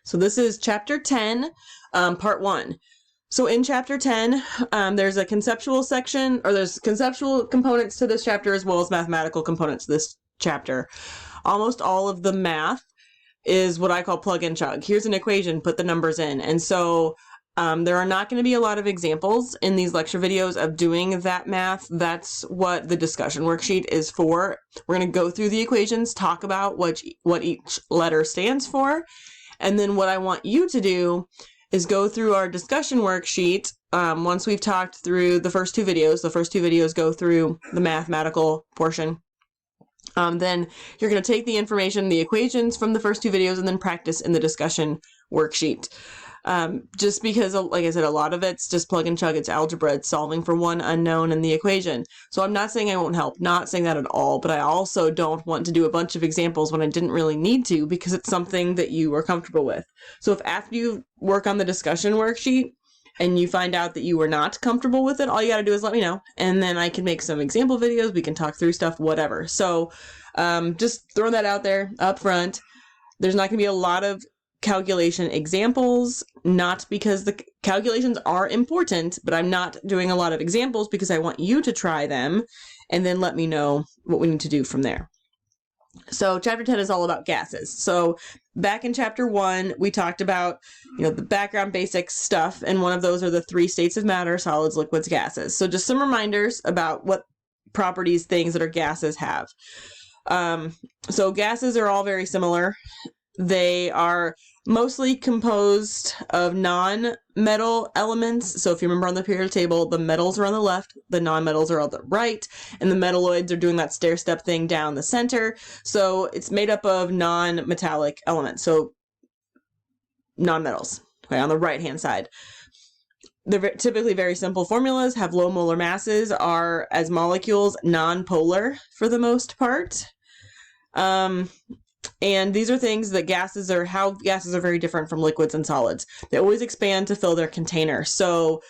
So this is chapter 10, part 1. So in chapter 10, there's a conceptual section, or there's conceptual components to this chapter as well as mathematical components to this chapter. Almost all of the math is what I call plug and chug. Here's an equation, put the numbers in. And so there are not going to be a lot of examples in these lecture videos of doing that math. That's what the discussion worksheet is for. We're going to go through the equations, talk about what each letter stands for. And then what I want you to do is go through our discussion worksheet. Once we've talked through the first two videos go through the mathematical portion. Then you're going to take the information, the equations from the first two videos, and then practice in the discussion worksheet. Just because, like I said, a lot of it's just plug and chug. It's algebra. It's solving for one unknown in the equation. So I'm not saying I won't help, not saying that at all, but I also don't want to do a bunch of examples when I didn't really need to, because it's something that you are comfortable with. So if after you work on the discussion worksheet and you find out that you were not comfortable with it, all you got to do is let me know, and then I can make some example videos. We can talk through stuff, whatever. So just throwing that out there up front. There's not going to be a lot of calculation examples, not because the calculations are important, but I'm not doing a lot of examples because I want you to try them and then let me know what we need to do from there. So chapter 10 is all about gases. So back in chapter 1, we talked about, the background basic stuff, and one of those are the 3 states of matter: solids, liquids, gases. So just some reminders about what properties things that are gases have. So gases are all very similar. They are mostly composed of non-metal elements. So if you remember on the periodic table, the metals are on the left, the non-metals are on the right, and the metalloids are doing that stair-step thing down the center. So it's made up of non-metallic elements, so non-metals, okay, on the right-hand side. They're typically very simple formulas, have low molar masses, are, as molecules, non-polar for the most part. And these are things that how gases are very different from liquids and solids. They always expand to fill their container. So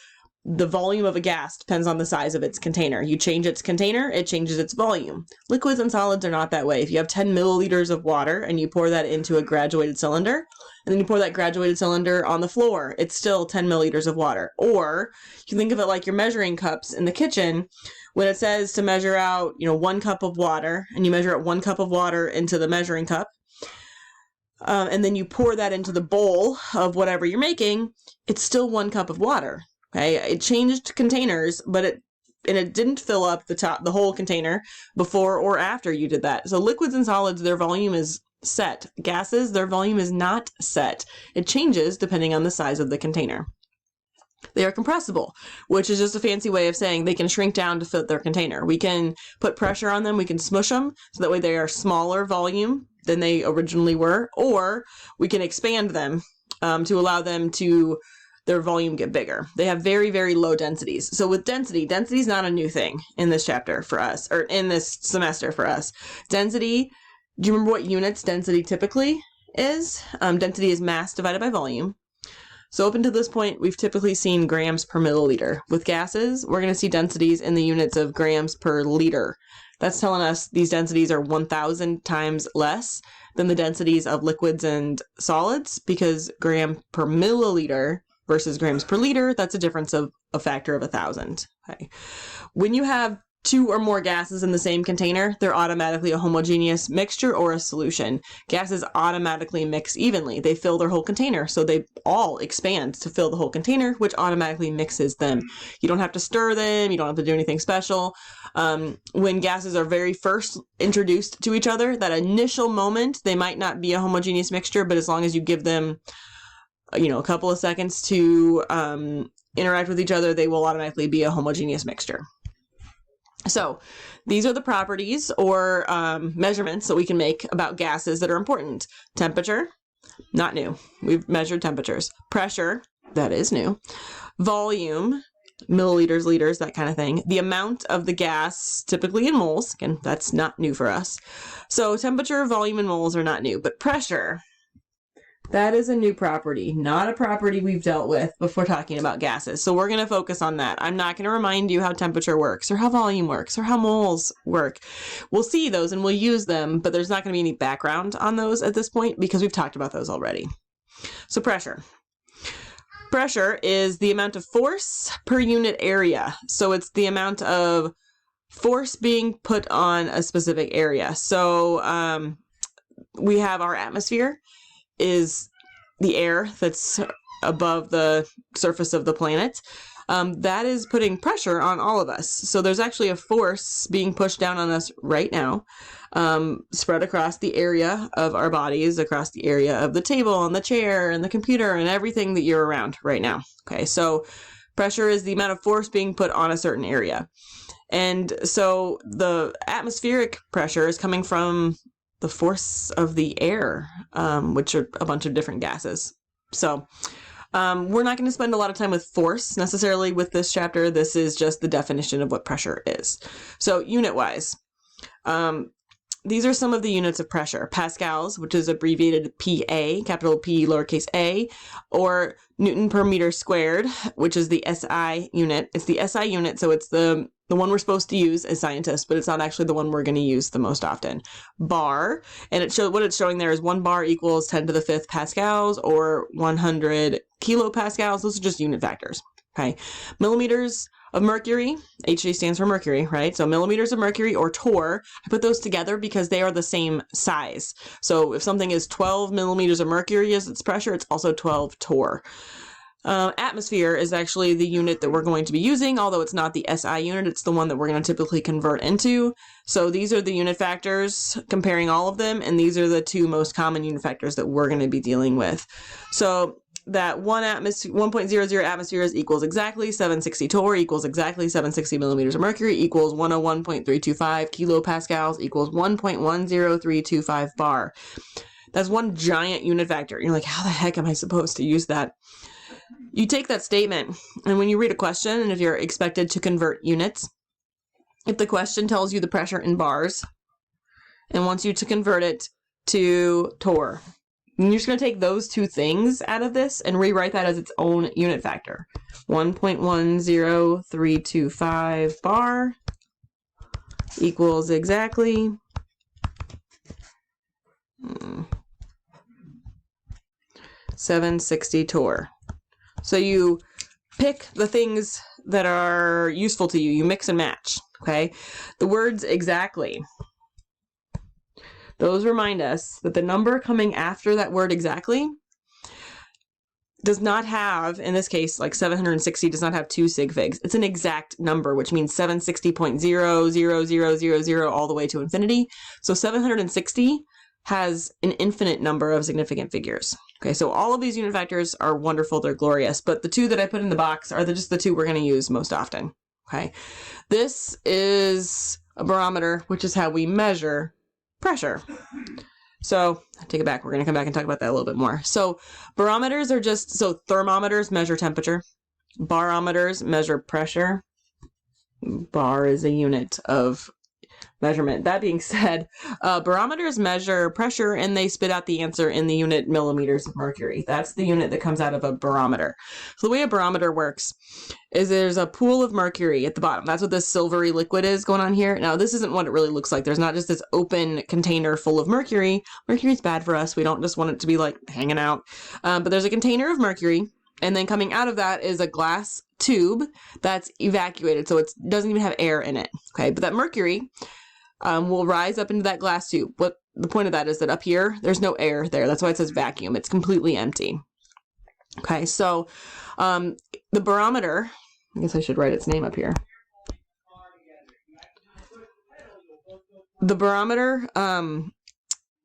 the volume of a gas depends on the size of its container. You change its container, it changes its volume. Liquids and solids are not that way. If you have 10 milliliters of water and you pour that into a graduated cylinder, and then you pour that graduated cylinder on the floor, it's still 10 milliliters of water. Or you think of it like your measuring cups in the kitchen. When it says to measure out, 1 cup of water, and you measure out 1 cup of water into the measuring cup, and then you pour that into the bowl of whatever you're making, it's still 1 cup of water. Okay, it changed containers, but it didn't fill up the whole container before or after you did that. So liquids and solids, their volume is set. Gases, their volume is not set. It changes depending on the size of the container. They are compressible, which is just a fancy way of saying they can shrink down to fit their container. We can put pressure on them, we can smush them, so that way they are smaller volume than they originally were, or we can expand them to allow them to their volume get bigger. They have very, very low densities. So with density is not a new thing in this chapter for us, or in this semester for us. Density, do you remember what units density typically is? Density is mass divided by volume. So up until this point, we've typically seen grams per milliliter. With gases, we're going to see densities in the units of grams per liter. That's telling us these densities are 1,000 times less than the densities of liquids and solids, because gram per milliliter versus grams per liter, that's a difference of a factor of 1,000. Okay. When you have 2 or more gases in the same container, they're automatically a homogeneous mixture or a solution. Gases automatically mix evenly. They fill their whole container, so they all expand to fill the whole container, which automatically mixes them. You don't have to stir them. You don't have to do anything special. When gases are very first introduced to each other, that initial moment, they might not be a homogeneous mixture, but as long as you give them a couple of seconds to interact with each other, they will automatically be a homogeneous mixture. So these are the properties or measurements that we can make about gases that are important. Temperature, not new. We've measured temperatures. Pressure, that is new. Volume, milliliters, liters, that kind of thing. The amount of the gas, typically in moles. Again, that's not new for us. So temperature, volume, and moles are not new. But pressure, that is a new property, not a property we've dealt with before talking about gases. So we're going to focus on that. I'm not going to remind you how temperature works or how volume works or how moles work. We'll see those and we'll use them, but there's not going to be any background on those at this point because we've talked about those already. So pressure. Pressure is the amount of force per unit area. So it's the amount of force being put on a specific area. So we have our atmosphere is the air that's above the surface of the planet. That is putting pressure on all of us. So there's actually a force being pushed down on us right now, spread across the area of our bodies, across the area of the table and the chair and the computer and everything that you're around right now. Okay, so pressure is the amount of force being put on a certain area. And so the atmospheric pressure is coming from the force of the air, which are a bunch of different gases. So we're not going to spend a lot of time with force necessarily with this chapter. This is just the definition of what pressure is. So unit-wise, these are some of the units of pressure. Pascals, which is abbreviated PA, capital P, lowercase a, or Newton per meter squared, which is the SI unit. It's the SI unit, so it's the one we're supposed to use as scientists, but it's not actually the one we're going to use the most often. Bar, and what it's showing there is 1 bar equals 10 to the 5th pascals, or 100 kilopascals. Those are just unit factors. Okay, millimeters of mercury, HG stands for mercury, right? So millimeters of mercury or torr, I put those together because they are the same size. So if something is 12 millimeters of mercury as its pressure, it's also 12 torr. Atmosphere is actually the unit that we're going to be using, although it's not the SI unit, it's the one that we're going to typically convert into. So these are the unit factors, comparing all of them, and these are the 2 most common unit factors that we're going to be dealing with. So that 1.00 atmospheres equals exactly 760 torr equals exactly 760 millimeters of mercury equals 101.325 kilopascals equals 1.10325 bar. That's one giant unit factor. You're like, how the heck am I supposed to use that? You take that statement, and when you read a question, and if you're expected to convert units, if the question tells you the pressure in bars and wants you to convert it to torr, you're just going to take those 2 things out of this and rewrite that as its own unit factor. 1.10325 bar equals exactly 760 torr. So you pick the things that are useful to you. You mix and match, okay? The words exactly, those remind us that the number coming after that word exactly does not have, in this case, like 760 does not have 2 sig figs. It's an exact number, which means 760.00000 all the way to infinity. So 760 has an infinite number of significant figures. Okay, so all of these unit factors are wonderful, they're glorious, but the 2 that I put in the box are just the 2 we're going to use most often. Okay, this is a barometer, which is how we measure pressure. So I take it back. We're going to come back and talk about that a little bit more. So barometers are thermometers measure temperature. Barometers measure pressure. Bar is a unit of measurement. That being said, barometers measure pressure and they spit out the answer in the unit millimeters of mercury. That's the unit that comes out of a barometer. So the way a barometer works is there's a pool of mercury at the bottom. That's what this silvery liquid is going on here. Now, this isn't what it really looks like. There's not just this open container full of mercury. Mercury's bad for us. We don't just want it to be like hanging out. But there's a container of mercury, and then coming out of that is a glass tube that's evacuated. So it doesn't even have air in it. Okay, but that mercury will rise up into that glass tube. What the point of that is that up here, there's no air there. That's why it says vacuum. It's completely empty. Okay, so the barometer, I guess I should write its name up here. The barometer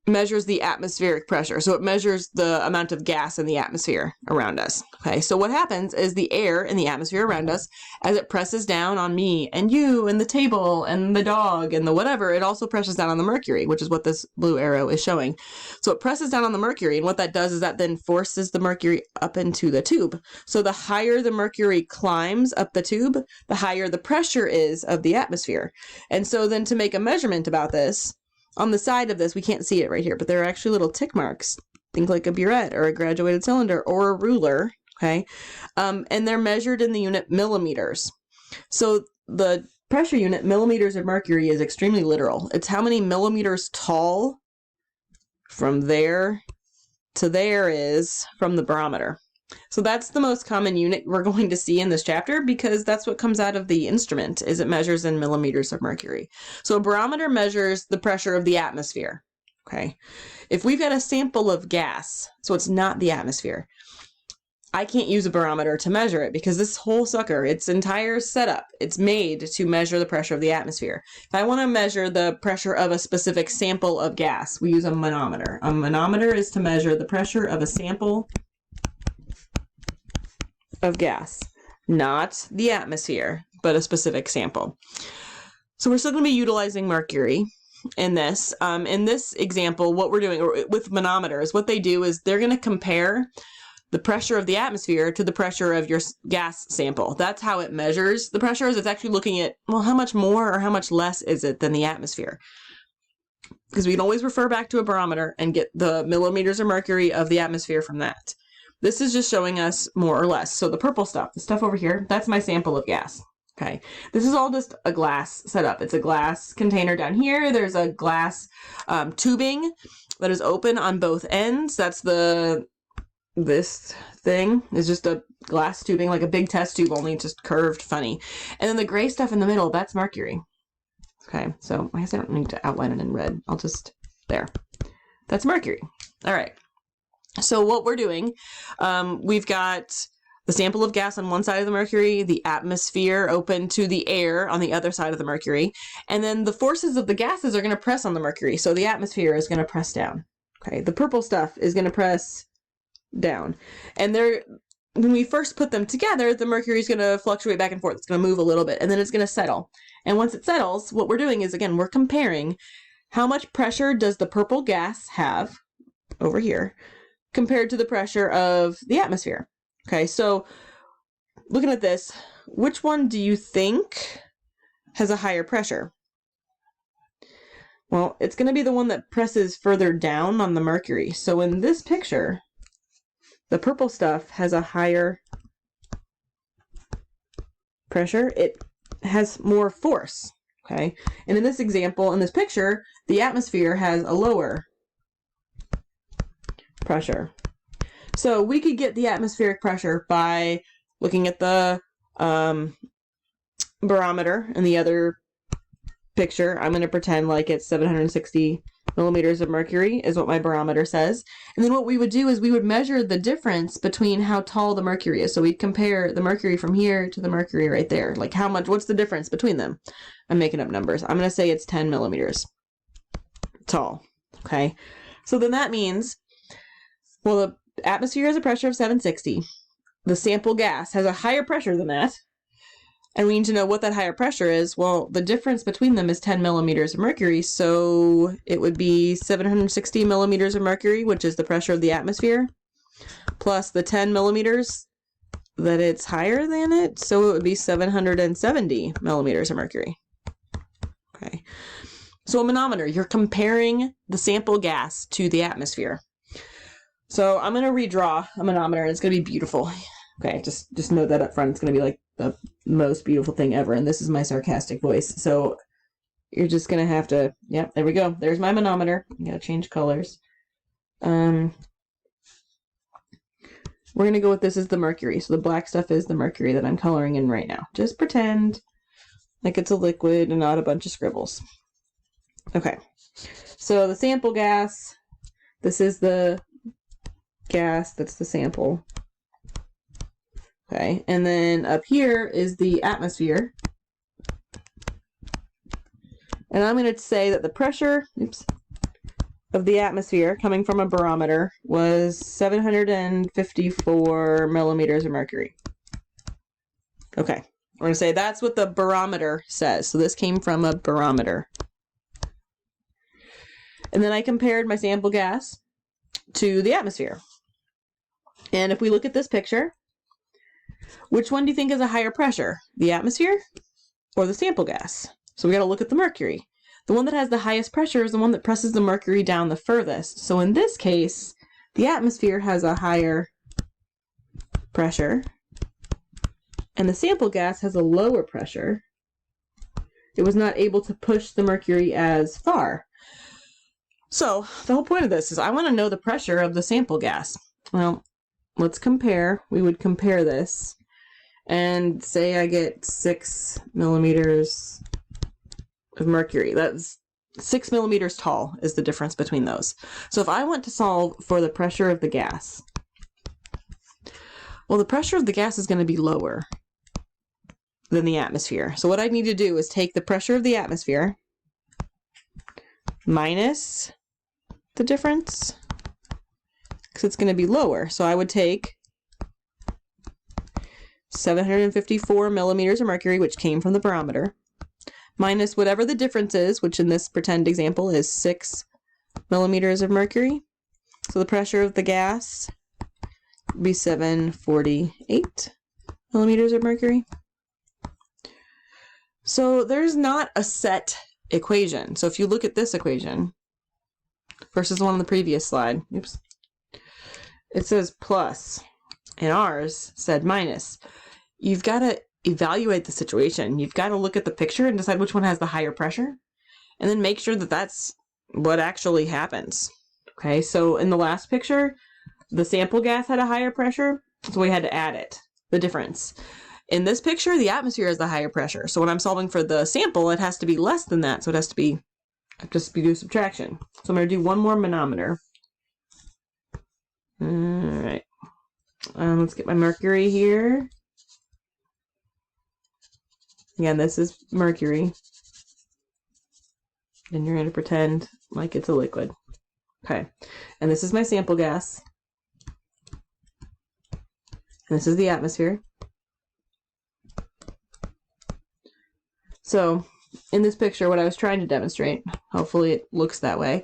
measures the atmospheric pressure. So it measures the amount of gas in the atmosphere around us. Okay, so what happens is the air in the atmosphere around us, as it presses down on me and you and the table and the dog and the whatever, it also presses down on the mercury, which is what this blue arrow is showing. So it presses down on the mercury, and what that does is that then forces the mercury up into the tube. So the higher the mercury climbs up the tube, the higher the pressure is of the atmosphere. And so then to make a measurement about this, on the side of this, we can't see it right here, but there are actually little tick marks. Think like a burette or a graduated cylinder or a ruler, okay? And they're measured in the unit millimeters. So the pressure unit, millimeters of mercury, is extremely literal. It's how many millimeters tall from there to there is from the barometer. So that's the most common unit we're going to see in this chapter, because that's what comes out of the instrument, is it measures in millimeters of mercury. So a barometer measures the pressure of the atmosphere. Okay. If we've got a sample of gas, so it's not the atmosphere, I can't use a barometer to measure it, because this whole sucker, its entire setup, it's made to measure the pressure of the atmosphere. If I want to measure the pressure of a specific sample of gas, we use a manometer. A manometer is to measure the pressure of a sample of gas, not the atmosphere, but a specific sample. So we're still going to be utilizing mercury in this. In this example, what we're doing with manometers, what they do is they're going to compare the pressure of the atmosphere to the pressure of your gas sample. That's how it measures the pressures. It's actually looking at, well, how much more or how much less is it than the atmosphere? Because we can always refer back to a barometer and get the millimeters of mercury of the atmosphere from that. This is just showing us more or less. So the purple stuff, the stuff over here, that's my sample of gas. Okay. This is all just a glass setup. It's a glass container down here. There's a glass tubing that is open on both ends. That's this thing is just a glass tubing, like a big test tube, only just curved funny. And then the gray stuff in the middle, that's mercury. Okay. So I guess I don't need to outline it in red. I'll just, there. That's mercury. All right. So what we're doing, we've got the sample of gas on one side of the mercury, the atmosphere open to the air on the other side of the mercury, and then the forces of the gases are going to press on the mercury. So the atmosphere is going to press down. Okay, the purple stuff is going to press down. And when we first put them together, the mercury is going to fluctuate back and forth. It's going to move a little bit, and then it's going to settle. And once it settles, what we're doing is, again, we're comparing how much pressure does the purple gas have over here compared to the pressure of the atmosphere. Okay, so looking at this, which one do you think has a higher pressure? Well, it's going to be the one that presses further down on the mercury. So in this picture, the purple stuff has a higher pressure. It has more force. Okay, and in this example, in this picture, the atmosphere has a lower pressure. So we could get the atmospheric pressure by looking at the barometer in the other picture. I'm going to pretend like it's 760 millimeters of mercury is what my barometer says. And then what we would do is we would measure the difference between how tall the mercury is. So we'd compare the mercury from here to the mercury right there. Like how much, what's the difference between them? I'm making up numbers. I'm going to say it's 10 millimeters tall. Okay. So then that means, well, the atmosphere has a pressure of 760. The sample gas has a higher pressure than that. And we need to know what that higher pressure is. Well, the difference between them is 10 millimeters of mercury. So it would be 760 millimeters of mercury, which is the pressure of the atmosphere, plus the 10 millimeters that it's higher than it. So it would be 770 millimeters of mercury. Okay. So a manometer, you're comparing the sample gas to the atmosphere. So I'm going to redraw a manometer, and it's going to be beautiful. Okay, just note that up front. It's going to be like the most beautiful thing ever, and this is my sarcastic voice. So you're just going to have to, yep, there we go. There's my manometer. You got to change colors. We're going to go with this as the mercury. So the black stuff is the mercury that I'm coloring in right now. Just pretend like it's a liquid and not a bunch of scribbles. Okay, so the sample gas, this is the gas, that's the sample. Okay, and then up here is the atmosphere. And I'm going to say that the pressure, of the atmosphere coming from a barometer was 754 millimeters of mercury. Okay, we're going to say that's what the barometer says. So this came from a barometer. And then I compared my sample gas to the atmosphere. And if we look at this picture, which one do you think is a higher pressure? The atmosphere or the sample gas? So we got to look at the mercury. The one that has the highest pressure is the one that presses the mercury down the furthest. So in this case, the atmosphere has a higher pressure and the sample gas has a lower pressure. It was not able to push the mercury as far. So the whole point of this is I want to know the pressure of the sample gas. Well, let's compare. We would compare this and say I get 6 millimeters of mercury. That's 6 millimeters tall is the difference between those. So if I want to solve for the pressure of the gas, well, the pressure of the gas is going to be lower than the atmosphere. So what I need to do is take the pressure of the atmosphere minus the difference, because it's going to be lower. So I would take 754 millimeters of mercury, which came from the barometer, minus whatever the difference is, which in this pretend example is 6 millimeters of mercury. So the pressure of the gas would be 748 millimeters of mercury. So there's not a set equation. So if you look at this equation versus the one on the previous slide, oops, it says plus and ours said minus. You've got to evaluate the situation. You've got to look at the picture and decide which one has the higher pressure, and then make sure that that's what actually happens. Okay, so in the last picture, the sample gas had a higher pressure, so we had to add it, the difference. In this picture, the atmosphere has the higher pressure. So when I'm solving for the sample, it has to be less than that. So it has to be, I just do subtraction. So I'm going to do one more manometer. All right. Let's get my mercury here. Again, this is mercury. And you're going to pretend like it's a liquid. Okay. And this is my sample gas. And this is the atmosphere. So in this picture, what I was trying to demonstrate, hopefully it looks that way,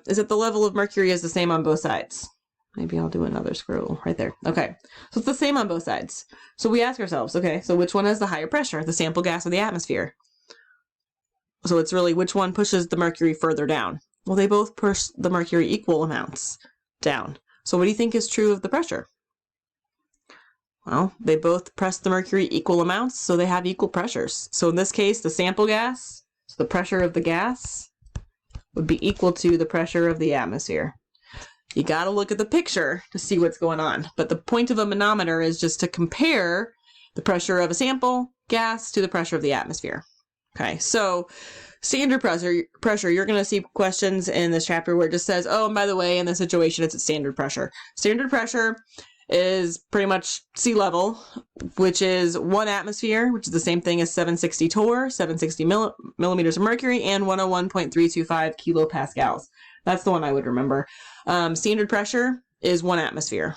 is that the level of mercury is the same on both sides. Maybe I'll do another scroll right there. Okay, so it's the same on both sides. So we ask ourselves, okay, so which one has the higher pressure, the sample gas or the atmosphere? So it's really which one pushes the mercury further down? Well, they both push the mercury equal amounts down. So what do you think is true of the pressure? Well, they both press the mercury equal amounts, so they have equal pressures. So in this case, the sample gas, so the pressure of the gas, would be equal to the pressure of the atmosphere. You got to look at the picture to see what's going on. But the point of a manometer is just to compare the pressure of a sample gas to the pressure of the atmosphere. Okay, so standard pressure, you're going to see questions in this chapter where it just says, oh, and by the way, in this situation, it's at standard pressure. Standard pressure is pretty much sea level, which is 1 atmosphere, which is the same thing as 760 torr, 760 millimeters of mercury, and 101.325 kilopascals. That's the one I would remember. Standard pressure is 1 atmosphere.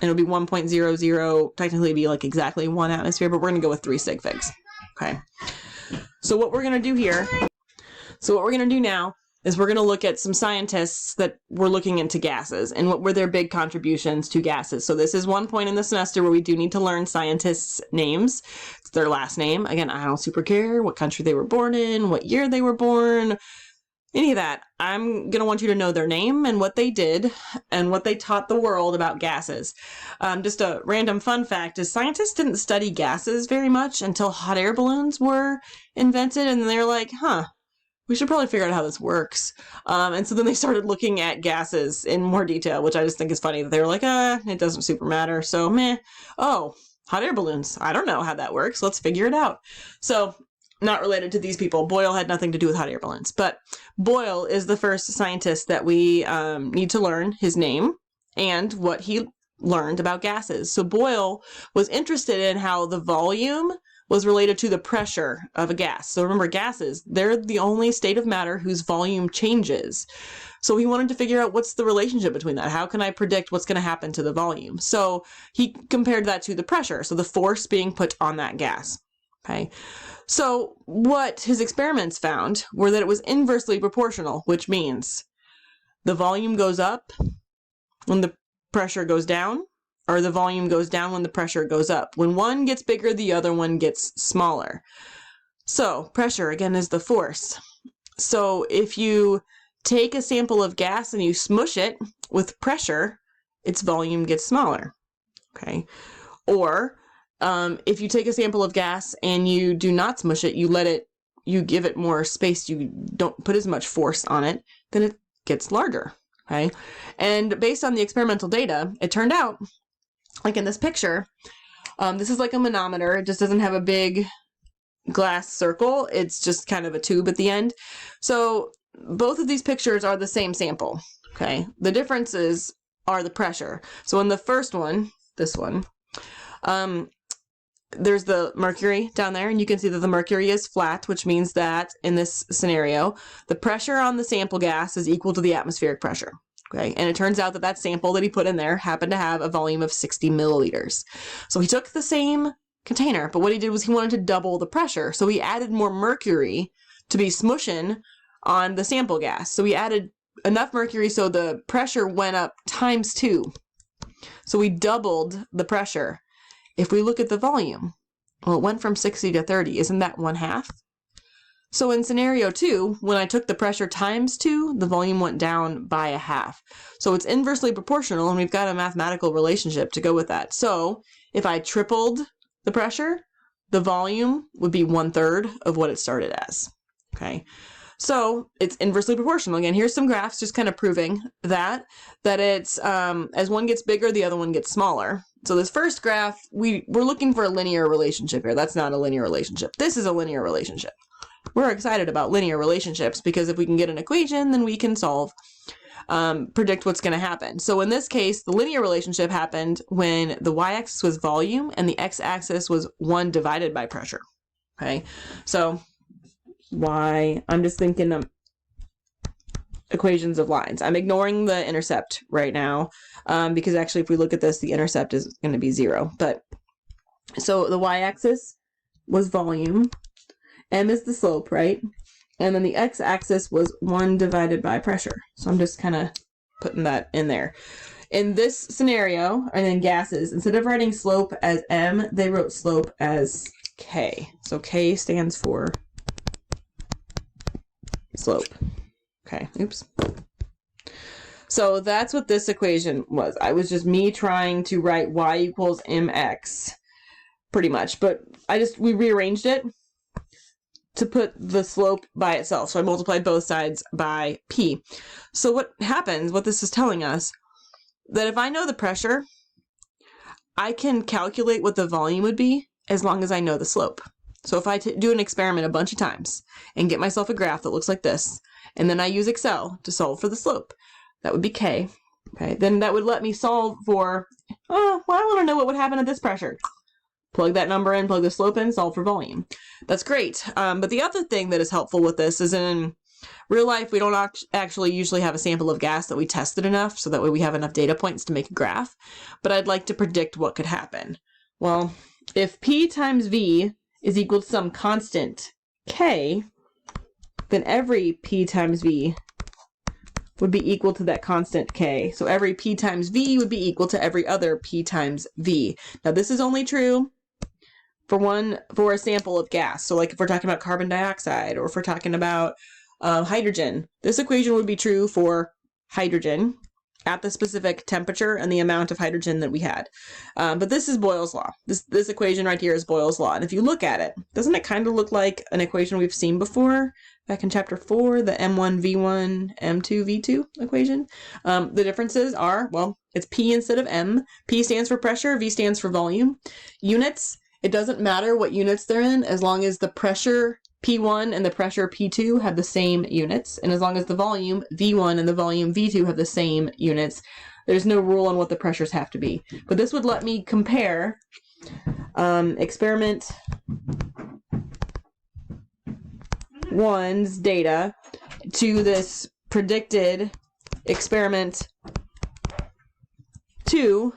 And it'll be 1.00, technically be like exactly 1 atmosphere, but we're going to go with 3 sig figs. Okay. So what we're going to do here, now is we're going to look at some scientists that were looking into gases and what were their big contributions to gases. So this is one point in the semester where we do need to learn scientists' names. It's their last name. Again, I don't super care what country they were born in, what year they were born, any of that. I'm going to want you to know their name and what they did and what they taught the world about gases. Just a random fun fact is scientists didn't study gases very much until hot air balloons were invented, and they're like, we should probably figure out how this works. And so then they started looking at gases in more detail, which I just think is funny that they were like, it doesn't super matter. So meh. Oh, hot air balloons. I don't know how that works. Let's figure it out. So not related to these people. Boyle had nothing to do with hot air balloons. But Boyle is the first scientist that we need to learn his name and what he learned about gases. So Boyle was interested in how the volume was related to the pressure of a gas. So remember, gases, they're the only state of matter whose volume changes. So he wanted to figure out what's the relationship between that. How can I predict what's going to happen to the volume? So he compared that to the pressure, so the force being put on that gas. Okay. So what his experiments found were that it was inversely proportional, which means the volume goes up when the pressure goes down, or the volume goes down when the pressure goes up. When one gets bigger, the other one gets smaller. So pressure, again, is the force. So if you take a sample of gas and you smush it with pressure, its volume gets smaller. Okay. Or if you take a sample of gas and you do not smush it, you give it more space, you don't put as much force on it, then gets larger. Okay. And based on the experimental data, it turned out, like in this picture, this is like a manometer. It just doesn't have a big glass circle. It's just kind of a tube at the end. So both of these pictures are the same sample. Okay. The differences are the pressure. So in the first one, this one, there's the mercury down there, and you can see that the mercury is flat, which means that in this scenario, the pressure on the sample gas is equal to the atmospheric pressure. Okay. And it turns out that that sample that he put in there happened to have a volume of 60 milliliters. So he took the same container, but what he did was he wanted to double the pressure. So he added more mercury to be smushing on the sample gas. So he added enough mercury so the pressure went up times 2. So we doubled the pressure. If we look at the volume, well, it went from 60 to 30. Isn't that 1/2? So in scenario 2, when I took the pressure times 2, the volume went down by 1/2. So it's inversely proportional, and we've got a mathematical relationship to go with that. So if I tripled the pressure, the volume would be 1/3 of what it started as. Okay. So it's inversely proportional. Again, here's some graphs just kind of proving that it's, as one gets bigger, the other one gets smaller. So this first graph, we're looking for a linear relationship here. That's not a linear relationship. This is a linear relationship. We're excited about linear relationships because if we can get an equation, then we can predict what's going to happen. So in this case, the linear relationship happened when the y-axis was volume and the x-axis was 1 divided by pressure. Okay, so I'm just thinking of equations of lines. I'm ignoring the intercept right now because actually if we look at this, the intercept is going to be 0. But so the y-axis was volume, m is the slope, right? And then the x-axis was 1 divided by pressure. So I'm just kind of putting that in there. In this scenario, and in gases, instead of writing slope as m, they wrote slope as k. So k stands for slope. Okay, oops. So that's what this equation was. I was just me trying to write y equals mx, pretty much. But we rearranged it to put the slope by itself. So I multiplied both sides by p. So what happens, what this is telling us, that if I know the pressure, I can calculate what the volume would be as long as I know the slope. So if I do an experiment a bunch of times and get myself a graph that looks like this, and then I use Excel to solve for the slope, that would be k. Okay, then that would let me solve for, I want to know what would happen at this pressure. Plug that number in, plug the slope in, solve for volume. That's great. But the other thing that is helpful with this is in real life, we don't actually usually have a sample of gas that we tested enough, so that way we have enough data points to make a graph. But I'd like to predict what could happen. Well, if P times V is equal to some constant K, then every P times V would be equal to that constant K. So every P times V would be equal to every other P times V. Now this is only true for a sample of gas. So like if we're talking about carbon dioxide, or if we're talking about hydrogen, this equation would be true for hydrogen at the specific temperature and the amount of hydrogen that we had. But this is Boyle's law. This equation right here is Boyle's law. And if you look at it, doesn't it kind of look like an equation we've seen before back in chapter 4, the M1V1, M2V2 equation? The differences are, well, it's P instead of M. P stands for pressure, V stands for volume. Units, it doesn't matter what units they're in as long as the pressure P1 and the pressure P2 have the same units, and as long as the volume V1 and the volume V2 have the same units, there's no rule on what the pressures have to be. But this would let me compare experiment 1's data to this predicted experiment 2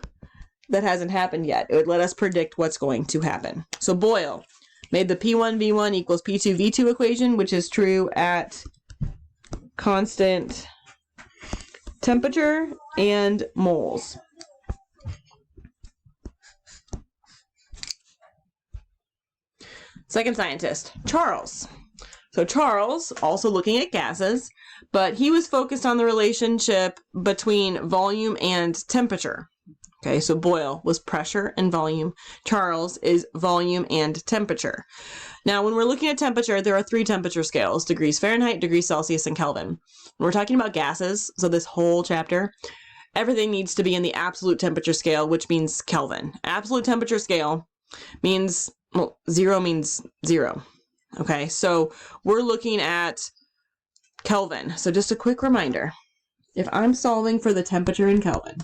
that hasn't happened yet. It would let us predict what's going to happen. So Boyle made the P1V1 equals P2V2 equation, which is true at constant temperature and moles. Second scientist, Charles. So Charles, also looking at gases, but he was focused on the relationship between volume and temperature. Okay, so Boyle was pressure and volume. Charles is volume and temperature. Now, when we're looking at temperature, there are 3 temperature scales: degrees Fahrenheit, degrees Celsius, and Kelvin. When we're talking about gases, so this whole chapter, everything needs to be in the absolute temperature scale, which means Kelvin. Absolute temperature scale means, well, 0 means 0. Okay, so we're looking at Kelvin. So just a quick reminder, if I'm solving for the temperature in Kelvin,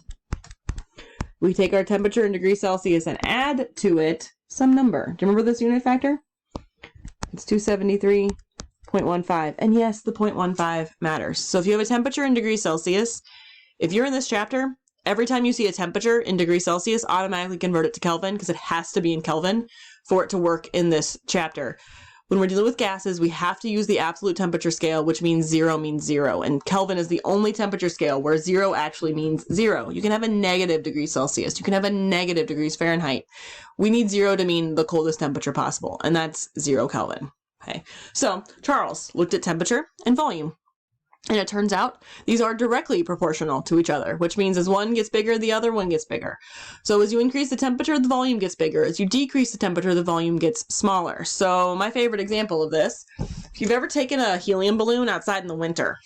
we take our temperature in degrees Celsius and add to it some number. Do you remember this unit factor? It's 273.15. And yes, the 0.15 matters. So if you have a temperature in degrees Celsius, if you're in this chapter, every time you see a temperature in degrees Celsius, automatically convert it to Kelvin, because it has to be in Kelvin for it to work in this chapter. When we're dealing with gases, we have to use the absolute temperature scale, which means 0 means 0. And Kelvin is the only temperature scale where 0 actually means 0. You can have a negative degrees Celsius. You can have a negative degrees Fahrenheit. We need 0 to mean the coldest temperature possible, and that's 0 Kelvin. Okay, so Charles looked at temperature and volume. And it turns out these are directly proportional to each other, which means as one gets bigger, the other one gets bigger. So as you increase the temperature, the volume gets bigger. As you decrease the temperature, the volume gets smaller. So my favorite example of this, if you've ever taken a helium balloon outside in the winter,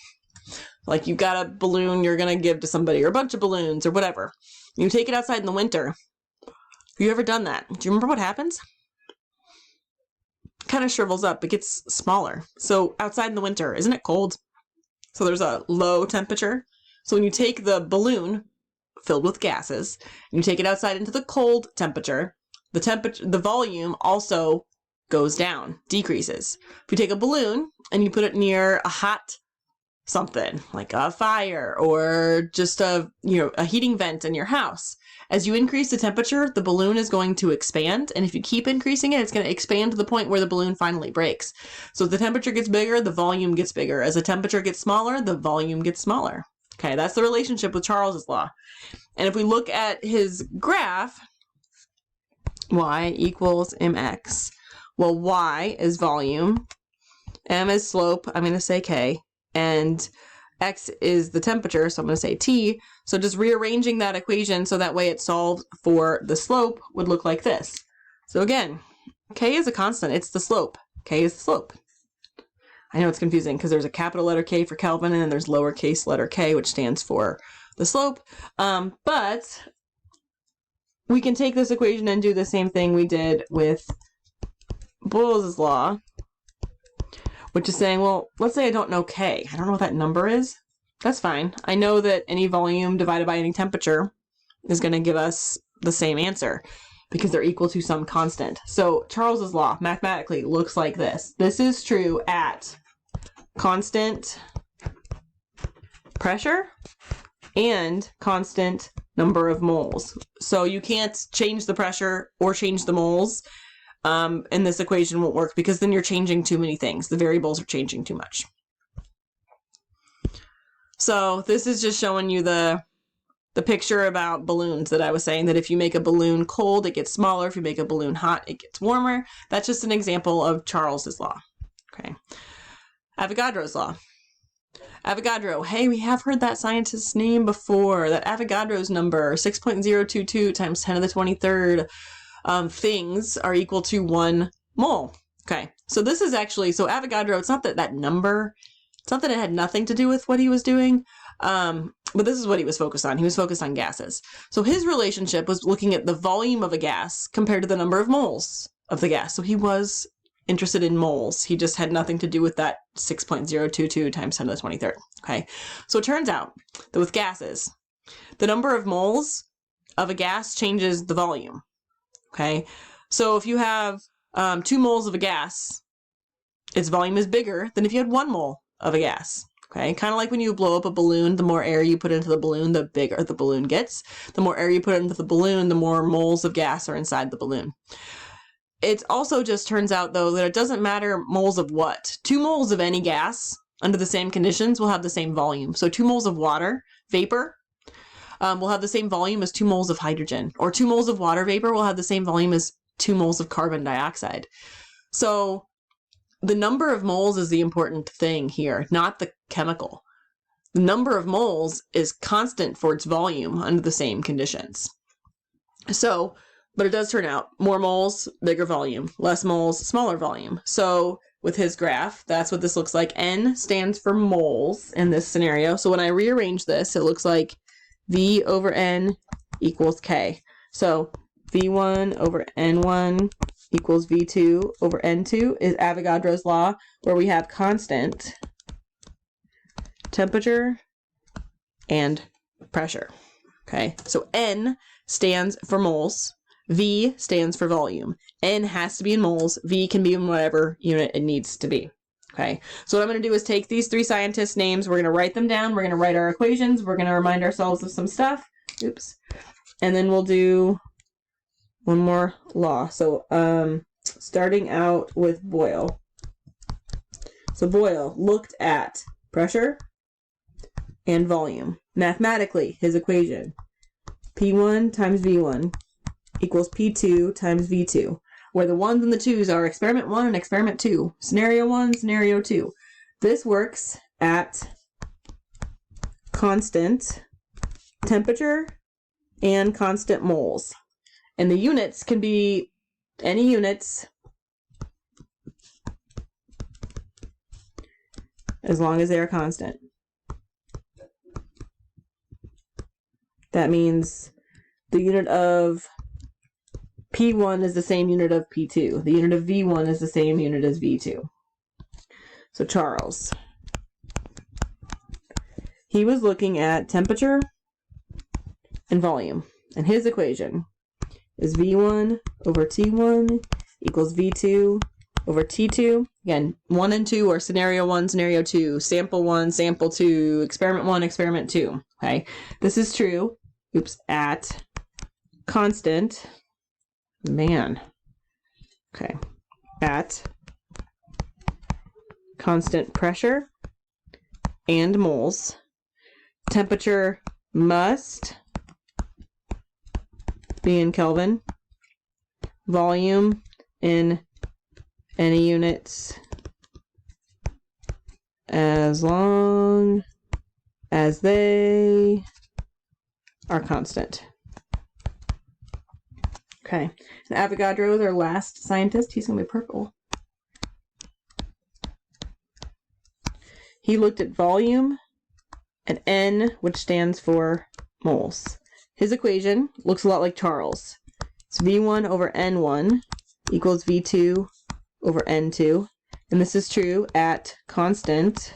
like you've got a balloon you're going to give to somebody, or a bunch of balloons or whatever, you take it outside in the winter. Have you ever done that? Do you remember what happens? It kind of shrivels up. It gets smaller. So outside in the winter, isn't it cold? So there's a low temperature. So when you take the balloon filled with gases, and you take it outside into the cold temperature, the volume also goes down, decreases. If you take a balloon and you put it near a hot something, like a fire or just a heating vent in your house, as you increase the temperature, the balloon is going to expand. And if you keep increasing it, it's going to expand to the point where the balloon finally breaks. So as the temperature gets bigger, the volume gets bigger. As the temperature gets smaller, the volume gets smaller. Okay, that's the relationship with Charles's law. And if we look at his graph, y equals mx. Well, y is volume, m is slope, I'm going to say k, and x is the temperature, so I'm going to say t. So just rearranging that equation so that way it's solved for the slope would look like this. So again, k is a constant. It's the slope. K is the slope. I know it's confusing because there's a capital letter K for Kelvin and then there's lowercase letter k, which stands for the slope. But we can take this equation and do the same thing we did with Boyle's law, which is saying, well, let's say I don't know k. I don't know what that number is. That's fine. I know that any volume divided by any temperature is going to give us the same answer because they're equal to some constant. So Charles's law mathematically looks like this. This is true at constant pressure and constant number of moles. So you can't change the pressure or change the moles. And this equation won't work because then you're changing too many things. The variables are changing too much. So this is just showing you the picture about balloons that I was saying, that if you make a balloon cold, it gets smaller. If you make a balloon hot, it gets warmer. That's just an example of Charles's law. Okay. Avogadro's law. Avogadro. Hey, we have heard that scientist's name before. That Avogadro's number, 6.022 times 10 to the 23rd. Things are equal to 1 mole. Okay, so this is actually, so Avogadro, it's not that number, it's not that it had nothing to do with what he was doing, but this is what he was focused on. He was focused on gases. So his relationship was looking at the volume of a gas compared to the number of moles of the gas. So he was interested in moles. He just had nothing to do with that 6.022 times 10 to the 23rd. Okay, so it turns out that with gases, the number of moles of a gas changes the volume. Okay, so if you have 2 moles of a gas, its volume is bigger than if you had 1 mole of a gas. Okay, kind of like when you blow up a balloon, the more air you put into the balloon, the bigger the balloon gets. The more air you put into the balloon, the more moles of gas are inside the balloon. It also just turns out, though, that it doesn't matter moles of what. 2 moles of any gas under the same conditions will have the same volume. So 2 moles of water, vapor, will have the same volume as 2 moles of hydrogen, or 2 moles of water vapor will have the same volume as 2 moles of carbon dioxide. So the number of moles is the important thing here, not the chemical. The number of moles is constant for its volume under the same conditions. So, but it does turn out more moles, bigger volume, less moles, smaller volume. So with his graph, that's what this looks like. N stands for moles in this scenario. So when I rearrange this, it looks like V over N equals K. So V1 over N1 equals V2 over N2 is Avogadro's law, where we have constant temperature and pressure. Okay, so N stands for moles, V stands for volume. N has to be in moles, V can be in whatever unit it needs to be. Okay, so what I'm going to do is take these three scientists' names, we're going to write them down, we're going to write our equations, we're going to remind ourselves of some stuff, oops, and then we'll do one more law. So starting out with Boyle. So Boyle looked at pressure and volume. Mathematically, his equation, P1 times V1 equals P2 times V2, where the ones and the twos are experiment 1 and experiment 2, scenario 1, scenario 2. This works at constant temperature and constant moles. And the units can be any units as long as they are constant. That means the unit of P1 is the same unit of P2. The unit of V1 is the same unit as V2. So Charles, he was looking at temperature and volume. And his equation is V1 over T1 equals V2 over T2. Again, 1 and 2 are scenario 1, scenario 2, sample 1, sample 2, experiment 1, experiment 2. Okay, this is true. Oops, at constant, okay, at constant pressure and moles, temperature must be in Kelvin, volume in any units as long as they are constant. Okay, and Avogadro is our last scientist. He's going to be purple. He looked at volume and N, which stands for moles. His equation looks a lot like Charles. It's V1 over N1 equals V2 over N2. And this is true at constant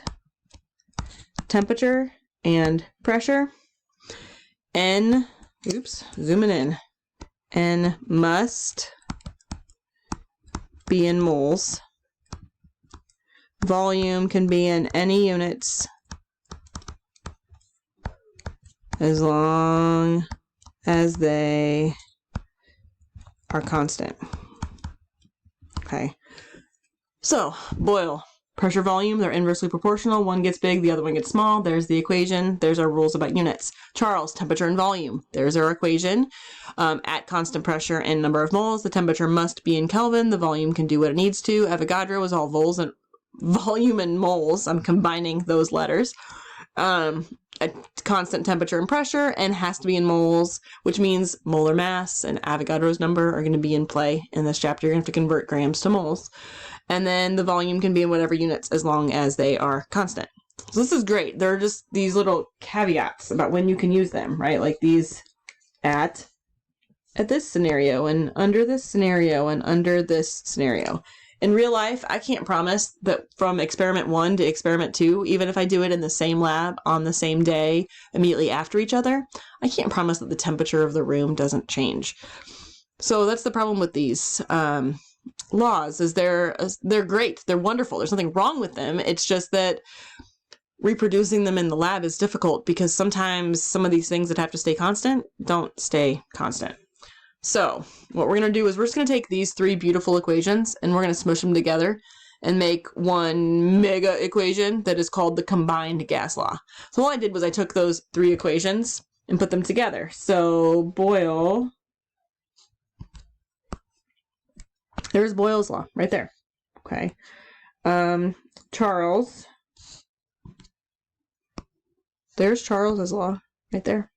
temperature and pressure. N, oops, zooming in. N must be in moles. Volume can be in any units as long as they are constant. Okay. So, Boyle, pressure, volume, they're inversely proportional. One gets big, the other one gets small. There's the equation. There's our rules about units. Charles, temperature and volume. There's our equation. At constant pressure and number of moles, the temperature must be in Kelvin. The volume can do what it needs to. Avogadro is all voles and volume and moles. I'm combining those letters. At constant temperature and pressure, and has to be in moles, which means molar mass and Avogadro's number are going to be in play in this chapter. You're going to have to convert grams to moles. And then the volume can be in whatever units as long as they are constant. So this is great. There are just these little caveats about when you can use them, right? Like these at this scenario and under this scenario and under this scenario. In real life, I can't promise that from experiment 1 to experiment 2, even if I do it in the same lab on the same day, immediately after each other, I can't promise that the temperature of the room doesn't change. So that's the problem with these laws, is they're great, they're wonderful, there's nothing wrong with them. It's just that reproducing them in the lab is difficult because sometimes some of these things that have to stay constant don't stay constant. So what we're going to do is we're just going to take these three beautiful equations and we're going to smush them together and make one mega equation that is called the combined gas law. So all I did was I took those three equations and put them together. So Boyle, there's Boyle's law right there. Okay. Charles, there's Charles's law right there.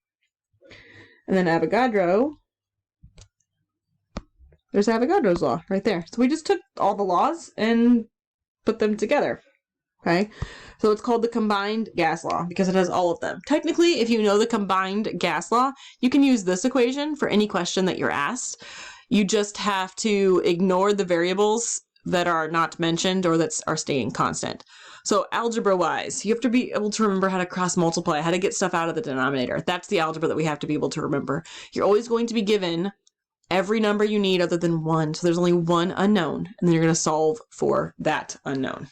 And then Avogadro, There's Avogadro's law right there. So we just took all the laws and put them together. Okay, so it's called the combined gas law because it has all of them. Technically, if you know the combined gas law, you can use this equation for any question that you're asked. You just have to ignore the variables that are not mentioned or that are staying constant. So algebra-wise, you have to be able to remember how to cross multiply, how to get stuff out of the denominator. That's the algebra that we have to be able to remember. You're always going to be given every number you need other than one. So there's only one unknown, and then you're going to solve for that unknown.